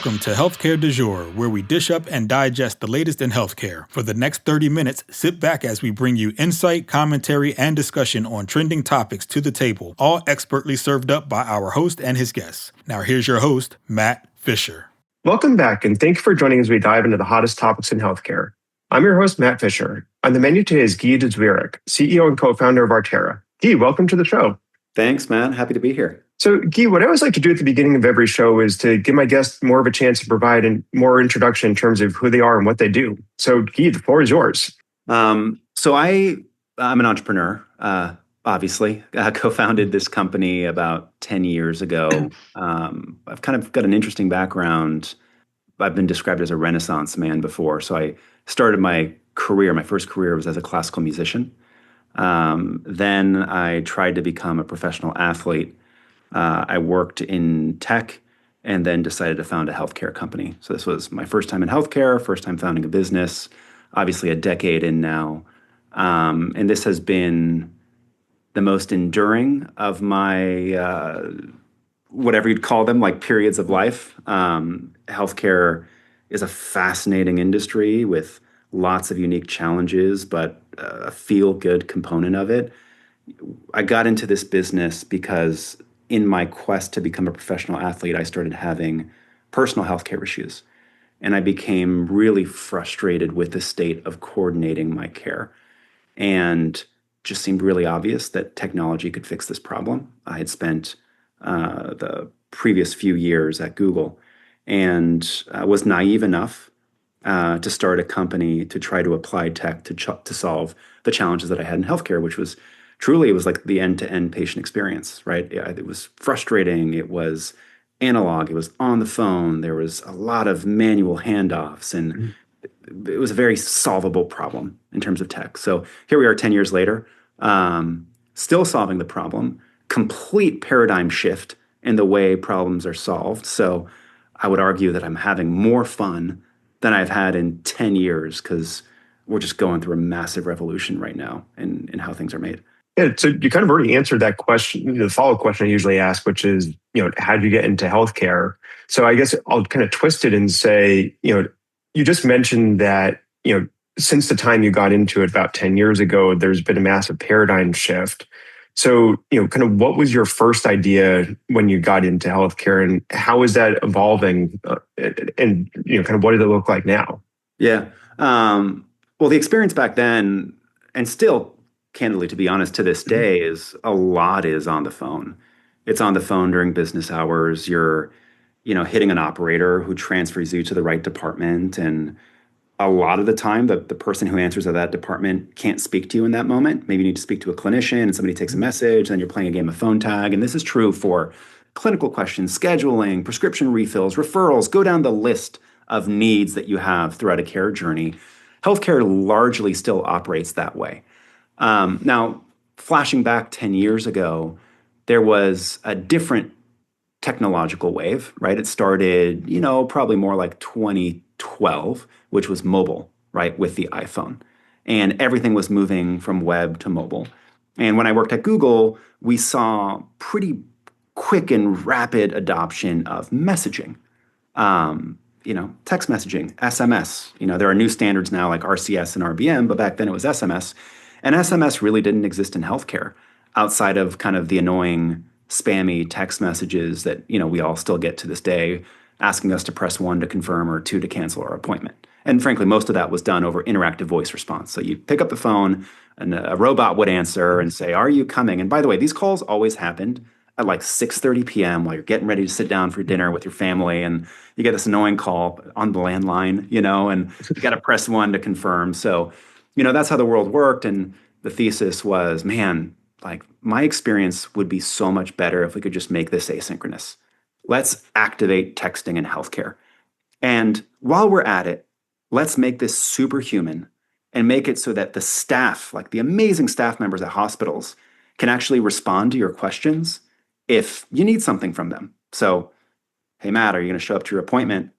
Welcome to Healthcare du Jour, where we dish up and digest the latest in healthcare. For the next 30 minutes, sit back as we bring you insight, commentary, and discussion on trending topics to the table, all expertly served up by our host and his guests. Now here's your host, Matt Fisher. Welcome back, and thank you for joining as we dive into the hottest topics in healthcare. I'm your host, Matt Fisher. On the menu today is Guillaume de Zwirek, CEO and co-founder of Artera. Guy, welcome to the show. Thanks, man. Happy to be here. So, Guy, what I always like to do at the beginning of every show is to give my guests more of a chance to provide a more introduction in terms of who they are and what they do. So, Guy, the floor is yours. I'm an entrepreneur, obviously. I co-founded this company about 10 years ago. I've kind of got an interesting background. I've been described as a Renaissance man before. So I started my first career was as a classical musician. Then I tried to become a professional athlete. I worked in tech and then decided to found a healthcare company. So this was my first time in healthcare, first time founding a business, obviously a decade in now. And this has been the most enduring of my, whatever you'd call them, like periods of life. Healthcare is a fascinating industry with lots of unique challenges, but a feel-good component of it. I got into this business because in my quest to become a professional athlete, I started having personal healthcare issues. And I became really frustrated with the state of coordinating my care. And just seemed really obvious that technology could fix this problem. I had spent the previous few years at Google and was naive enough to start a company to try to apply tech to solve the challenges that I had in healthcare, which was truly, it was like the end-to-end patient experience, right? It was frustrating. It was analog. It was on the phone. There was a lot of manual handoffs, and it was a very solvable problem in terms of tech. So here we are 10 years later, still solving the problem, complete paradigm shift in the way problems are solved. So I would argue that I'm having more fun than I've had in 10 years because we're just going through a massive revolution right now in how things are made. Yeah, so you kind of already answered that question, the follow-up question I usually ask, which is, how did you get into healthcare? So I guess I'll kind of twist it and say, you just mentioned that, since the time you got into it about 10 years ago, there's been a massive paradigm shift. So, kind of what was your first idea when you got into healthcare and how is that evolving? And, kind of what did it look like now? Yeah. Well, the experience back then, and still, candidly, to be honest, to this day, is on the phone. It's on the phone during business hours. You're, hitting an operator who transfers you to the right department. And a lot of the time, the person who answers at that department can't speak to you in that moment. Maybe you need to speak to a clinician and somebody takes a message, then you're playing a game of phone tag. And this is true for clinical questions, scheduling, prescription refills, referrals. Go down the list of needs that you have throughout a care journey. Healthcare largely still operates that way. Now, flashing back 10 years ago, there was a different technological wave, right? It started, probably more like 2012, which was mobile, right, with the iPhone. And everything was moving from web to mobile. And when I worked at Google, we saw pretty quick and rapid adoption of messaging. Text messaging, SMS. There are new standards now like RCS and RBM, but back then it was SMS. And SMS really didn't exist in healthcare outside of kind of the annoying spammy text messages that, we all still get to this day, asking us to press 1 to confirm or 2 to cancel our appointment. And frankly, most of that was done over interactive voice response. So you pick up the phone and a robot would answer and say, "Are you coming?" And by the way, these calls always happened at like 6:30 p.m. while you're getting ready to sit down for dinner with your family. And you get this annoying call on the landline, and you got to press 1 to confirm. So, that's how the world worked. And the thesis was, man, like my experience would be so much better if we could just make this asynchronous. Let's activate texting in healthcare. And while we're at it, let's make this superhuman and make it so that the staff, like the amazing staff members at hospitals, can actually respond to your questions if you need something from them. So, hey, Matt, are you going to show up to your appointment?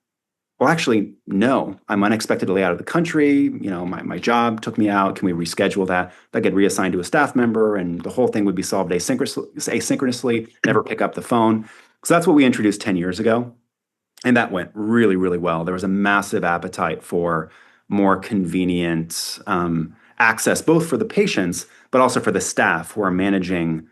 Well, actually, no. I'm unexpectedly out of the country. My job took me out. Can we reschedule that? That get reassigned to a staff member, and the whole thing would be solved asynchronously, never pick up the phone. So that's what we introduced 10 years ago. And that went really, really well. There was a massive appetite for more convenient access, both for the patients, but also for the staff who are managing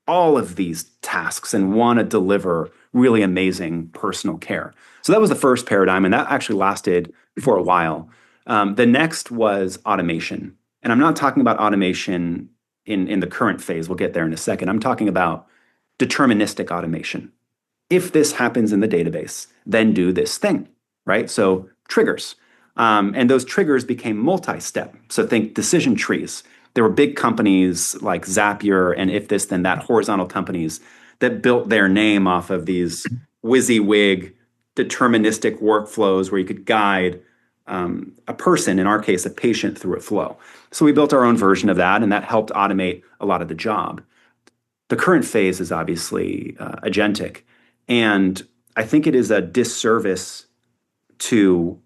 all of these tasks and want to deliver really amazing personal care. So that was the first paradigm, and that actually lasted for a while. The next was automation. And I'm not talking about automation in the current phase. We'll get there in a second. I'm talking about deterministic automation. If this happens in the database, then do this thing, right? So triggers. And those triggers became multi-step. So think decision trees. There were big companies like Zapier and if this, then that, horizontal companies that built their name off of these WYSIWYG deterministic workflows where you could guide a person, in our case, a patient, through a flow. So we built our own version of that, and that helped automate a lot of the job. The current phase is obviously agentic. And I think it is a disservice to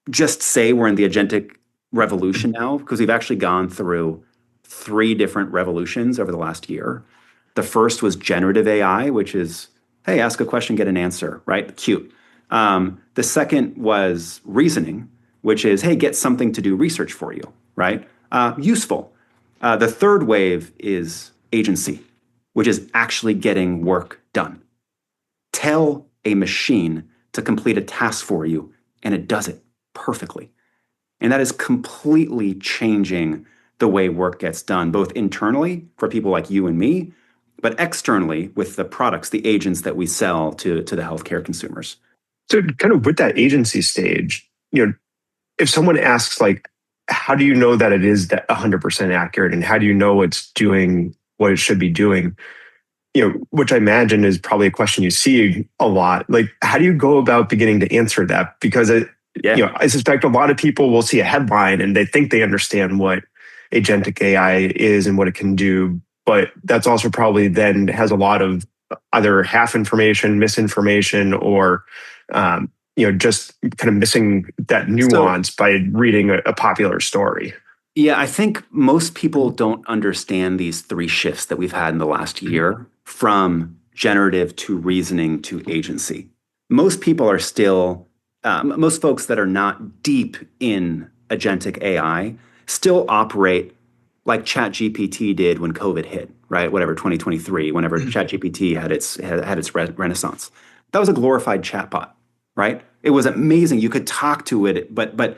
just say we're in the agentic revolution now, because we've actually gone through 3 different revolutions over the last year. The first was generative AI, which is, hey, ask a question, get an answer, right? Cute. The second was reasoning, which is, hey, get something to do research for you, right? Useful. The third wave is agency, which is actually getting work done. Tell a machine to complete a task for you, and it does it perfectly. And that is completely changing the way work gets done, both internally for people like you and me, but externally with the products, the agents that we sell to the healthcare consumers. So kind of with that agency stage, if someone asks like, how do you know that it is that 100% accurate, and how do you know it's doing what it should be doing? Which I imagine is probably a question you see a lot. Like, how do you go about beginning to answer that? Because I suspect a lot of people will see a headline and they think they understand what agentic AI is and what it can do, but that's also probably then has a lot of either half information, misinformation, or just kind of missing that nuance by reading a popular story. Yeah, I think most people don't understand these 3 shifts that we've had in the last year, from generative to reasoning to agency. Most people are still, most folks that are not deep in agentic AI still operate like ChatGPT did when COVID hit, right? Whatever, 2023, whenever ChatGPT had its renaissance. That was a glorified chatbot, right? It was amazing. You could talk to it, but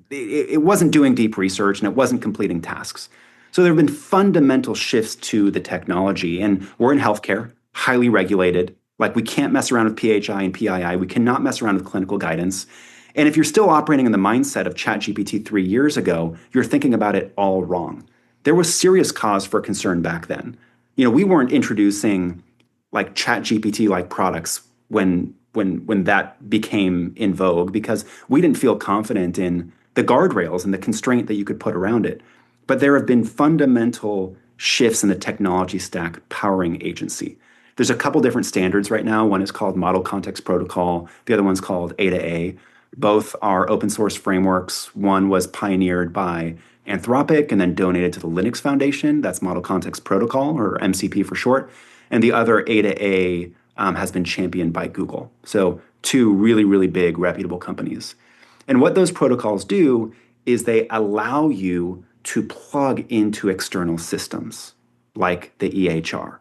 it wasn't doing deep research and it wasn't completing tasks. So there have been fundamental shifts to the technology, and we're in healthcare, highly regulated. Like, we can't mess around with PHI and PII. We cannot mess around with clinical guidance. And if you're still operating in the mindset of ChatGPT 3 years ago, you're thinking about it all wrong. There was serious cause for concern back then. We weren't introducing like ChatGPT-like products when that became in vogue, because we didn't feel confident in the guardrails and the constraint that you could put around it. But there have been fundamental shifts in the technology stack powering agency. There's a couple different standards right now. One is called Model Context Protocol. The other one's called A2A. Both are open source frameworks. One was pioneered by Anthropic and then donated to the Linux Foundation. That's Model Context Protocol, or MCP for short. And the other, A2A, has been championed by Google. So 2 really, really big reputable companies. And what those protocols do is they allow you to plug into external systems like the EHR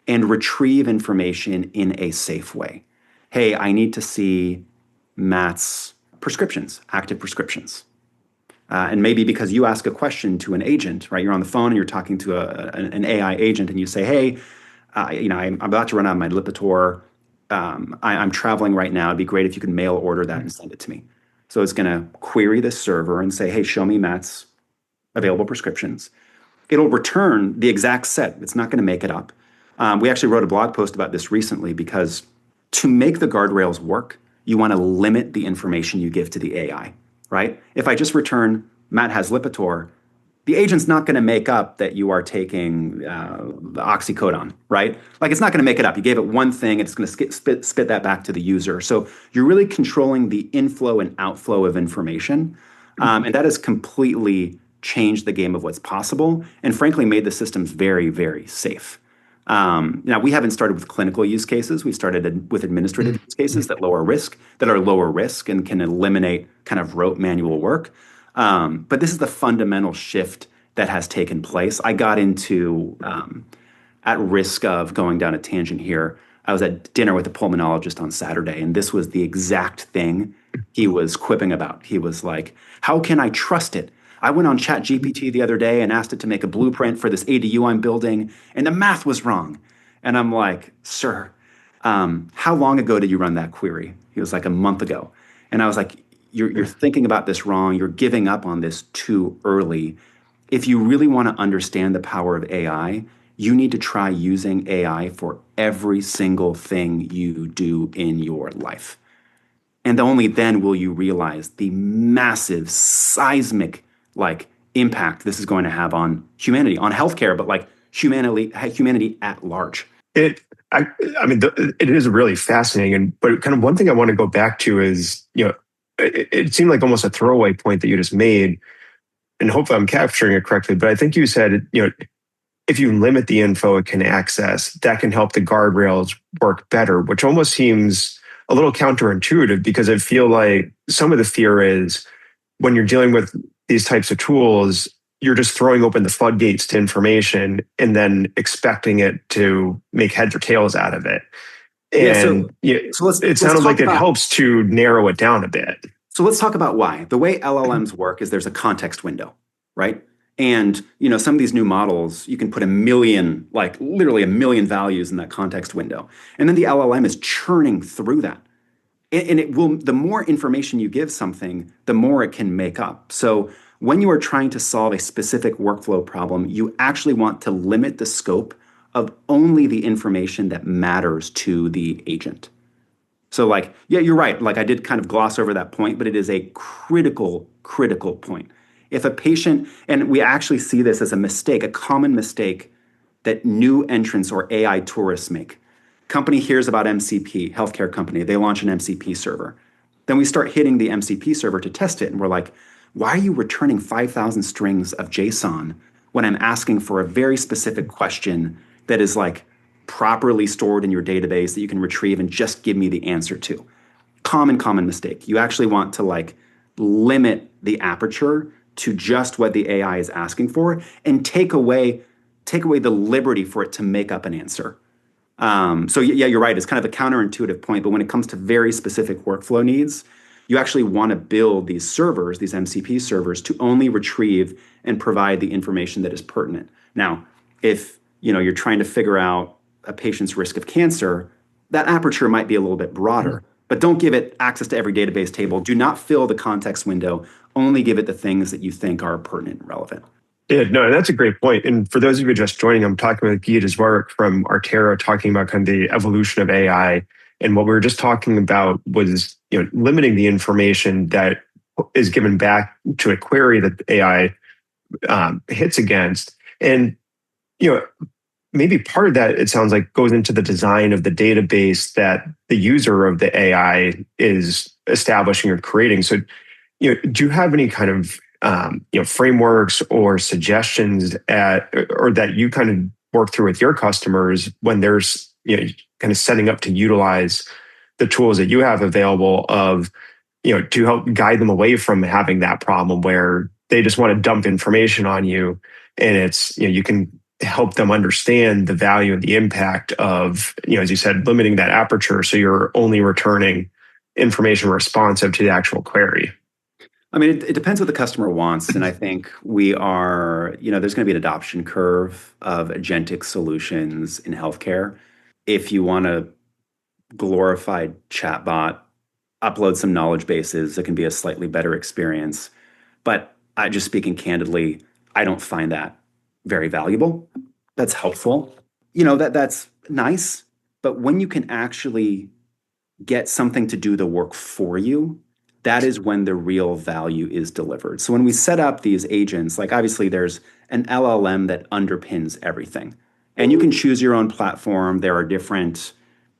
and retrieve information in a safe way. Hey, I need to see Matt's prescriptions, active prescriptions. And maybe because you ask a question to an agent, right? You're on the phone and you're talking to an AI agent, and you say, hey, I'm about to run out of my Lipitor. I'm traveling right now. It'd be great if you could mail order that and send it to me. So it's going to query this server and say, hey, show me Matt's available prescriptions. It'll return the exact set. It's not going to make it up. We actually wrote a blog post about this recently, because to make the guardrails work, you want to limit the information you give to the AI, right? If I just return Matt has Lipitor, the agent's not going to make up that you are taking the oxycodone, right? Like, it's not going to make it up. You gave it one thing, and it's going to spit that back to the user. So you're really controlling the inflow and outflow of information. And that has completely changed the game of what's possible, and frankly made the systems very, very safe. Now, we haven't started with clinical use cases. We started with administrative use cases that are lower risk and can eliminate kind of rote manual work. But this is the fundamental shift that has taken place. I got into, at risk of going down a tangent here, I was at dinner with a pulmonologist on Saturday, and this was the exact thing he was quipping about. He was like, how can I trust it? I went on ChatGPT the other day and asked it to make a blueprint for this ADU I'm building, and the math was wrong. And I'm like, sir, how long ago did you run that query? He was like, a month ago. And I was like, you're thinking about this wrong. You're giving up on this too early. If you really want to understand the power of AI, you need to try using AI for every single thing you do in your life. And only then will you realize the massive, seismic impact this is going to have on humanity, on healthcare, but humanity at large. It is really fascinating, but kind of one thing I want to go back to is, it seemed like almost a throwaway point that you just made, and hopefully I'm capturing it correctly. But I think you said, if you limit the info it can access, that can help the guardrails work better, which almost seems a little counterintuitive, because I feel like some of the fear is when you're dealing with these types of tools, you're just throwing open the floodgates to information and then expecting it to make heads or tails out of it. And it sounded like it helps to narrow it down a bit. So let's talk about why. The way LLMs work is there's a context window, right? And some of these new models, you can put literally a million values in that context window. And then the LLM is churning through that. And the more information you give something, the more it can make up. So when you are trying to solve a specific workflow problem, you actually want to limit the scope of only the information that matters to the agent. So you're right. I did kind of gloss over that point, but it is a critical point. If a patient, and we actually see this as a common mistake that new entrants or AI tourists make. Company hears about MCP, healthcare company, they launch an MCP server. Then we start hitting the MCP server to test it, and we're like, why are you returning 5,000 strings of JSON when I'm asking for a very specific question that is properly stored in your database that you can retrieve and just give me the answer to? Common mistake. You actually want to limit the aperture to just what the AI is asking for and take away the liberty for it to make up an answer. So yeah, you're right. It's kind of a counterintuitive point, but when it comes to very specific workflow needs, you actually want to build these servers, these MCP servers, to only retrieve and provide the information that is pertinent. Now, if you're trying to figure out a patient's risk of cancer, that aperture might be a little bit broader. But don't give it access to every database table. Do not fill the context window. Only give it the things that you think are pertinent and relevant. Yeah, no, that's a great point. And for those of you just joining, I'm talking with Guillaume de Zwirek from Artera, talking about kind of the evolution of AI. And what we were just talking about was, limiting the information that is given back to a query that the AI hits against. And, maybe part of that, it sounds like, goes into the design of the database that the user of the AI is establishing or creating. So, do you have any kind of frameworks or suggestions or that you kind of work through with your customers when there's kind of setting up to utilize the tools that you have available to help guide them away from having that problem where they just want to dump information on you, and it's you can help them understand the value and the impact of, as you said, limiting that aperture so you're only returning information responsive to the actual query? I mean, it depends what the customer wants. And I think there's going to be an adoption curve of agentic solutions in healthcare. If you want a glorified chatbot, upload some knowledge bases, it can be a slightly better experience. But just speaking candidly, I don't find that very valuable. That's helpful. That's nice. But when you can actually get something to do the work for you, that is when the real value is delivered. So when we set up these agents, obviously there's an LLM that underpins everything. And you can choose your own platform. There are different,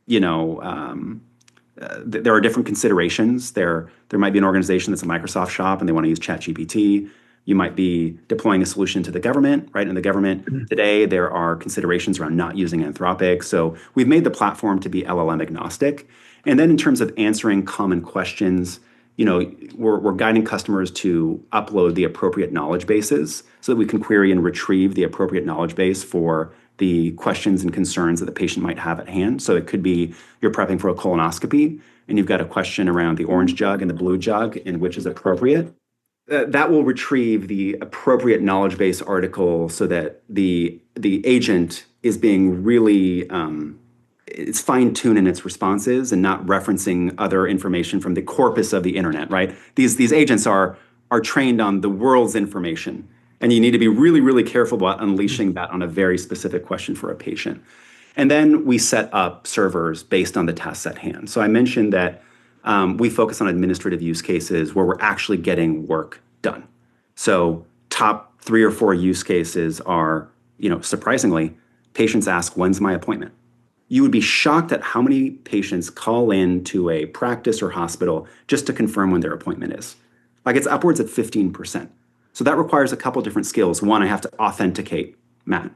there are different considerations. There might be an organization that's a Microsoft shop and they want to use ChatGPT. You might be deploying a solution to the government, right? In the government today, there are considerations around not using Anthropic. So we've made the platform to be LLM agnostic. And then in terms of answering common questions, we're guiding customers to upload the appropriate knowledge bases so that we can query and retrieve the appropriate knowledge base for the questions and concerns that the patient might have at hand. So it could be you're prepping for a colonoscopy and you've got a question around the orange jug and the blue jug and which is appropriate. That will retrieve the appropriate knowledge base article so that the agent is being really it's fine-tuned in its responses and not referencing other information from the corpus of the internet, right? These agents are trained on the world's information, and you need to be really, really careful about unleashing that on a very specific question for a patient. And then we set up servers based on the tasks at hand. So I mentioned that we focus on administrative use cases where we're actually getting work done. So top 3 or 4 use cases are, surprisingly, patients ask, when's my appointment? You would be shocked at how many patients call in to a practice or hospital just to confirm when their appointment is. Like it's upwards of 15%. So that requires a couple different skills. One, I have to authenticate Matt,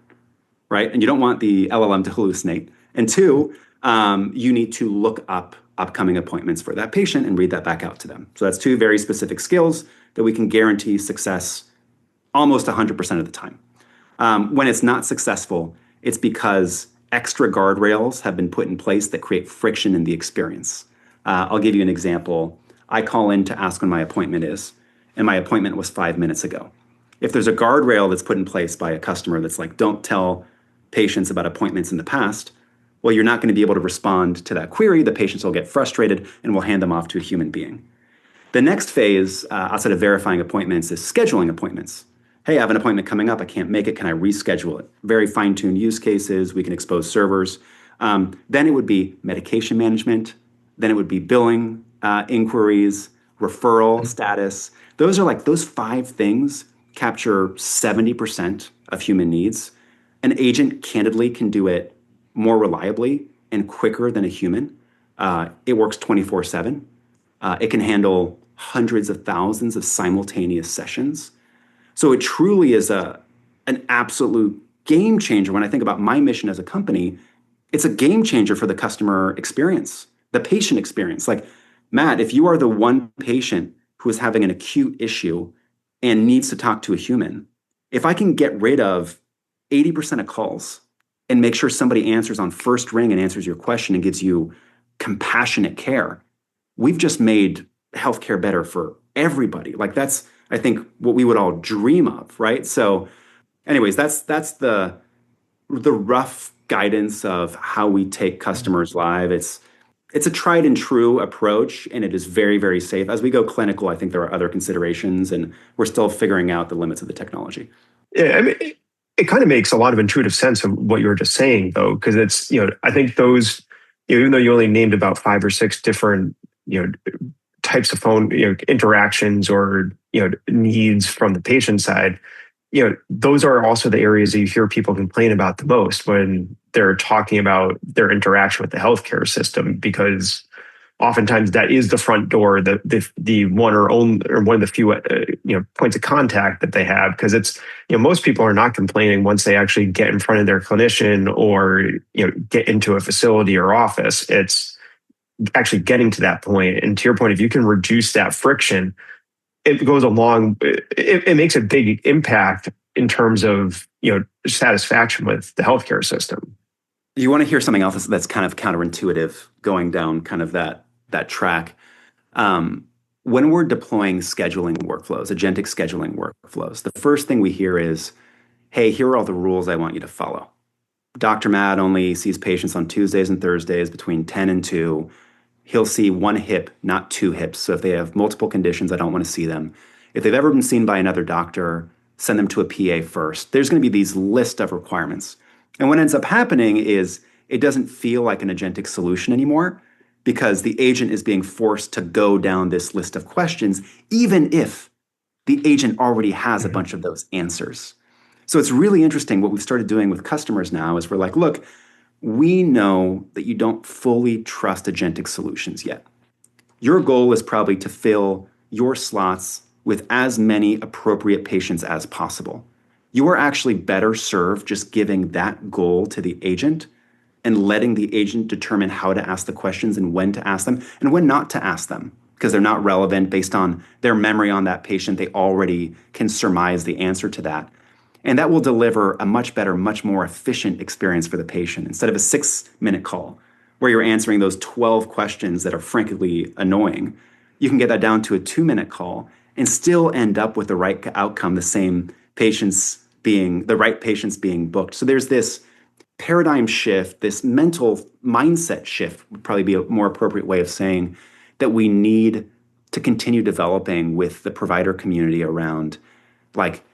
right? And you don't want the LLM to hallucinate. And 2, you need to look up upcoming appointments for that patient and read that back out to them. So that's 2 very specific skills that we can guarantee success almost 100% of the time. When it's not successful, it's because extra guardrails have been put in place that create friction in the experience. I'll give you an example. I call in to ask when my appointment is, and my appointment was 5 minutes ago. If there's a guardrail that's put in place by a customer that's like, don't tell patients about appointments in the past, well, you're not going to be able to respond to that query. The patients will get frustrated and we'll hand them off to a human being. The next phase, outside of verifying appointments, is scheduling appointments. Hey, I have an appointment coming up. I can't make it. Can I reschedule it? Very fine-tuned use cases. We can expose servers. Then it would be medication management. Then it would be billing inquiries, referral status. Those 5 things capture 70% of human needs. An agent candidly can do it more reliably and quicker than a human. It works 24/7. It can handle hundreds of thousands of simultaneous sessions. So it truly is an absolute game changer. When I think about my mission as a company, it's a game changer for the customer experience, the patient experience. Like, Matt, if you are the one patient who is having an acute issue and needs to talk to a human, if I can get rid of 80% of calls and make sure somebody answers on first ring and answers your question and gives you compassionate care, we've just made healthcare better for everybody. Like that's, I think, what we would all dream of, right? So anyways, that's the rough guidance of how we take customers live. It's a tried and true approach, and it is very, very safe. As we go clinical, I think there are other considerations, and we're still figuring out the limits of the technology. Yeah, I mean, it kind of makes a lot of intuitive sense of what you were just saying, though, because it's, I think those, even though you only named about 5 or 6 different, types of phone, interactions or, needs from the patient side, those are also the areas that you hear people complain about the most when they're talking about their interaction with the healthcare system, because oftentimes that is the front door, the one or only, or one of the few points of contact that they have, because it's most people are not complaining once they actually get in front of their clinician or get into a facility or office. It's actually getting to that point. And to your point, if you can reduce that friction, it goes along. It makes a big impact in terms of satisfaction with the healthcare system. You want to hear something else that's kind of counterintuitive, going down kind of that track. When we're deploying scheduling workflows, agentic scheduling workflows, the first thing we hear is, hey, here are all the rules I want you to follow. Dr. Matt only sees patients on Tuesdays and Thursdays between 10 and 2. He'll see 1 hip, not 2 hips. So if they have multiple conditions, I don't want to see them. If they've ever been seen by another doctor, send them to a PA first. There's going to be these list of requirements. And what ends up happening is it doesn't feel like an agentic solution anymore, because the agent is being forced to go down this list of questions, even if the agent already has a bunch of those answers. So it's really interesting. What we've started doing with customers now is we're like, look, we know that you don't fully trust agentic solutions yet. Your goal is probably to fill your slots with as many appropriate patients as possible. You are actually better served just giving that goal to the agent and letting the agent determine how to ask the questions and when to ask them and when not to ask them, because they're not relevant based on their memory on that patient. They already can surmise the answer to that. And that will deliver a much better, much more efficient experience for the patient. Instead of a 6-minute call where you're answering those 12 questions that are frankly annoying, you can get that down to a 2-minute call and still end up with the right outcome, the right patients being booked. So there's this paradigm shift, this mental mindset shift would probably be a more appropriate way of saying, that we need to continue developing with the provider community around, like,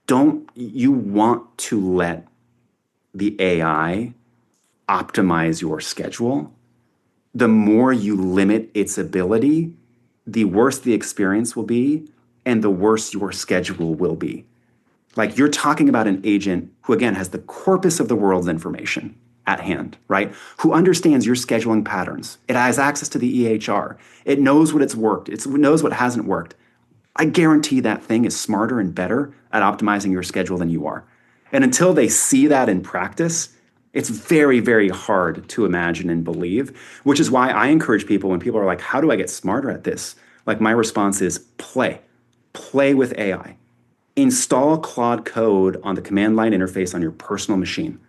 don't you want to let the AI optimize your schedule? The more you limit its ability, the worse the experience will be and the worse your schedule will be. Like, you're talking about an agent who, again, has the corpus of the world's information at hand, right? Who understands your scheduling patterns. It has access to the EHR. It knows what it's worked. It knows what hasn't worked. I guarantee that thing is smarter and better at optimizing your schedule than you are. And until they see that in practice, it's very, very hard to imagine and believe, which is why I encourage people when people are like, how do I get smarter at this? Like, my response is play. Play with AI. Install Claude Code on the command line interface on your personal machine.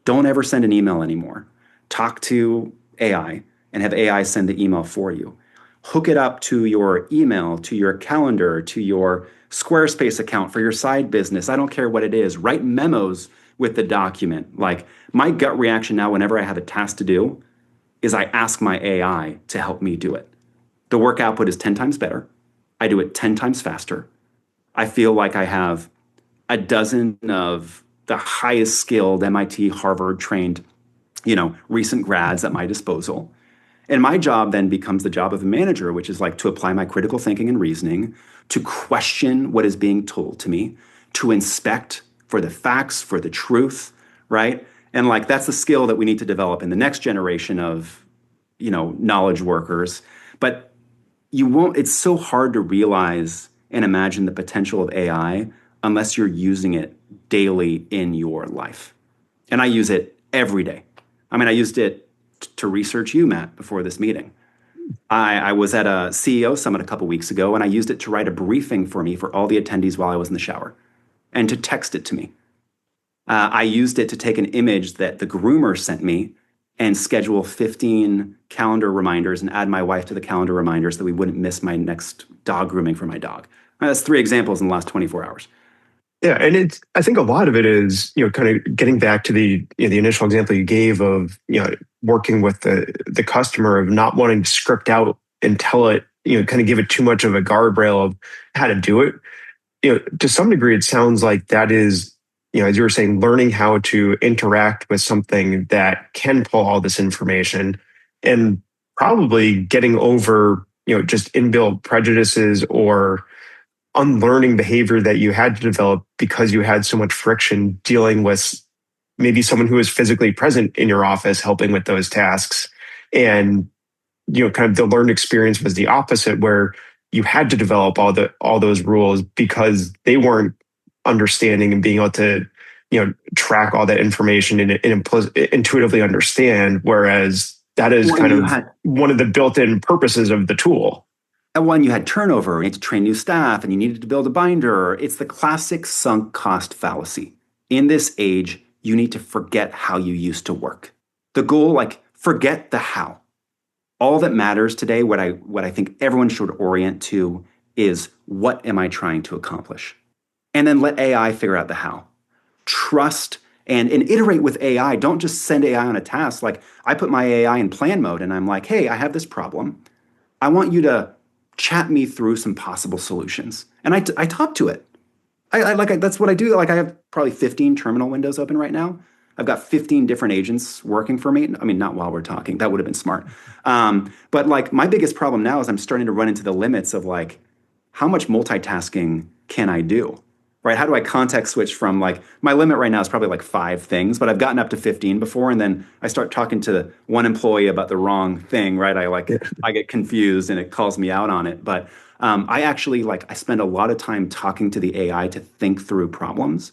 Don't ever send an email anymore. Talk to AI and have AI send the email for you. Hook it up to your email, to your calendar, to your Squarespace account for your side business. I don't care what it is. Write memos with the document. Like, my gut reaction now whenever I have a task to do is I ask my AI to help me do it. The work output is 10 times better. I do it 10 times faster. I feel like I have a dozen of the highest skilled MIT, Harvard trained, recent grads at my disposal. And my job then becomes the job of a manager, which is like to apply my critical thinking and reasoning, to question what is being told to me, to inspect for the facts, for the truth, right? And like, that's the skill that we need to develop in the next generation of, knowledge workers. But it's so hard to realize and imagine the potential of AI unless you're using it daily in your life. And I use it every day. I mean, I used it to research you, Matt, before this meeting. I was at a CEO summit a couple weeks ago, and I used it to write a briefing for me for all the attendees while I was in the shower and to text it to me. I used it to take an image that the groomer sent me and schedule 15 calendar reminders and add my wife to the calendar reminders so that we wouldn't miss my next dog grooming for my dog. That's 3 examples in the last 24 hours. Yeah, and I think a lot of it is, kind of getting back to the initial example you gave of, working with the customer, of not wanting to script out and tell it, kind of give it too much of a guardrail of how to do it. To some degree, it sounds like that is, as you were saying, learning how to interact with something that can pull all this information, and probably getting over, just inbuilt prejudices or unlearning behavior that you had to develop because you had so much friction dealing with maybe someone who was physically present in your office helping with those tasks. And, kind of the learned experience was the opposite, where you had to develop all those rules because they weren't understanding and being able to, track all that information and intuitively understand. Whereas that is one of the built-in purposes of the tool. And when you had turnover, you had to train new staff, and you needed to build a binder. It's the classic sunk cost fallacy. In this age, you need to forget how you used to work. The goal, forget the how. All that matters today, what I think everyone should orient to, is what am I trying to accomplish? And then let AI figure out the how. Trust and iterate with AI. Don't just send AI on a task. Like, I put my AI in plan mode, and I'm like, hey, I have this problem. I want you to chat me through some possible solutions. And I talk to it. That's what I do. Like, I have probably 15 terminal windows open right now. I've got 15 different agents working for me. I mean, not while we're talking. That would have been smart. But like, my biggest problem now is I'm starting to run into the limits of like, how much multitasking can I do? Right? How do I context switch from my limit right now is probably 5 things, but I've gotten up to 15 before, and then I start talking to one employee about the wrong thing, right? I get confused and it calls me out on it. But I spend a lot of time talking to the AI to think through problems,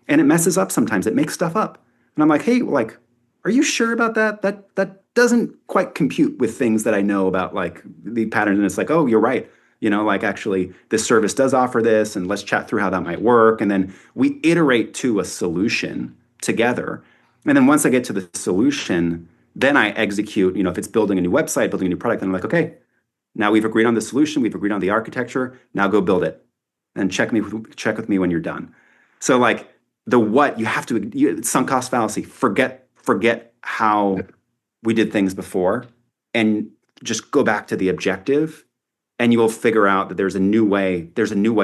and it messes up sometimes. It makes stuff up. And I'm like, hey, like, are you sure about that? That doesn't quite compute with things that I know about like the patterns. And it's like, oh, you're right. Like actually this service does offer this, and let's chat through how that might work. And then we iterate to a solution together. And then once I get to the solution, then I execute, if it's building a new website, building a new product, then I'm like, okay, now we've agreed on the solution, we've agreed on the architecture, now go build it. And check with me when you're done. So like the what, you have to, sunk cost fallacy, forget how we did things before and just go back to the objective, and you will figure out that there's a new way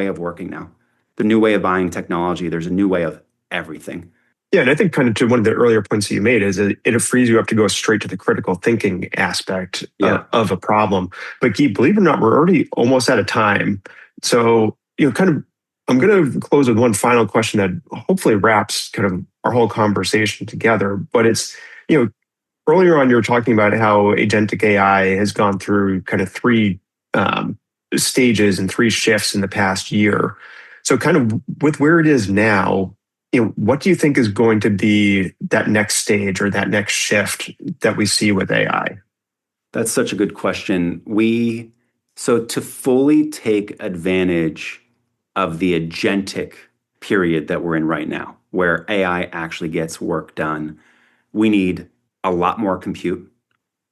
of working now. The new way of buying technology, there's a new way of everything. Yeah, and I think kind of to one of the earlier points that you made is that it frees you up to go straight to the critical thinking aspect of a problem. But Guy, believe it or not, we're already almost out of time. So, I'm going to close with one final question that hopefully wraps kind of our whole conversation together. But it's, earlier on you were talking about how agentic AI has gone through kind of three stages and three shifts in the past year. So kind of with where it is now, what do you think is going to be that next stage or that next shift that we see with AI? That's such a good question. So to fully take advantage of the agentic period that we're in right now, where AI actually gets work done, we need a lot more compute.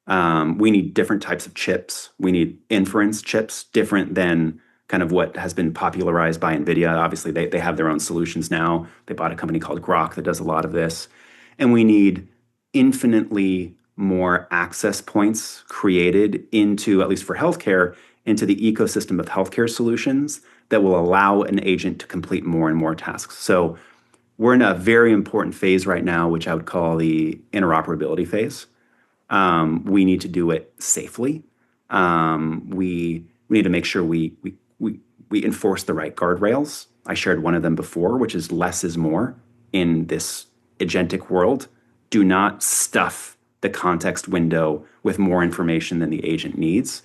We need different types of chips. We need inference chips, different than kind of what has been popularized by NVIDIA. Obviously, they have their own solutions now. They bought a company called Grok that does a lot of this. And we need infinitely more access points created into, at least for healthcare, into the ecosystem of healthcare solutions that will allow an agent to complete more and more tasks. So we're in a very important phase right now, which I would call the interoperability phase. We need to do it safely. We need to make sure we enforce the right guardrails. I shared one of them before, which is less is more in this agentic world. Do not stuff the context window with more information than the agent needs.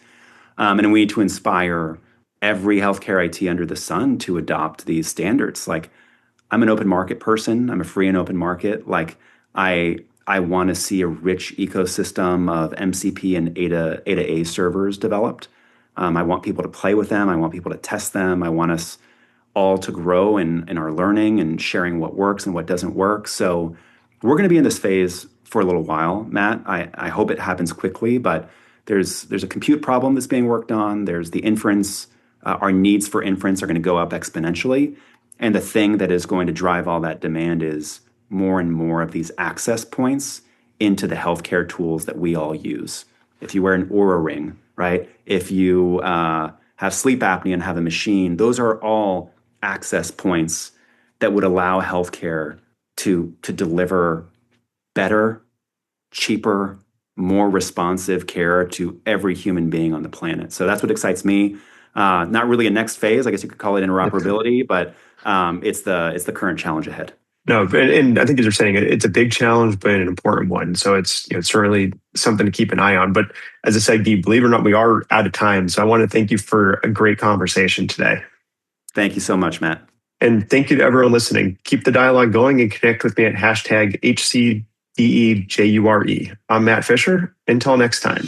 And we need to inspire every healthcare IT under the sun to adopt these standards. Like, I'm an open market person. I'm a free and open market. Like, I want to see a rich ecosystem of MCP and A servers developed. I want people to play with them. I want people to test them. I want us all to grow in our learning and sharing what works and what doesn't work. So we're going to be in this phase for a little while, Matt. I hope it happens quickly, but there's a compute problem that's being worked on. There's the inference. Our needs for inference are going to go up exponentially. And the thing that is going to drive all that demand is more and more of these access points into the healthcare tools that we all use. If you wear an Oura ring, right? If you have sleep apnea and have a machine, those are all access points that would allow healthcare to deliver better, cheaper, more responsive care to every human being on the planet. So that's what excites me. Not really a next phase, I guess you could call it interoperability, but it's the current challenge ahead. No, and I think as you're saying, it's a big challenge, but an important one. So it's certainly something to keep an eye on. But as I said, Guy, believe it or not, we are out of time. So I want to thank you for a great conversation today. Thank you so much, Matt. And thank you to everyone listening. Keep the dialogue going and connect with me at #HCDEJURE. I'm Matt Fisher. Until next time.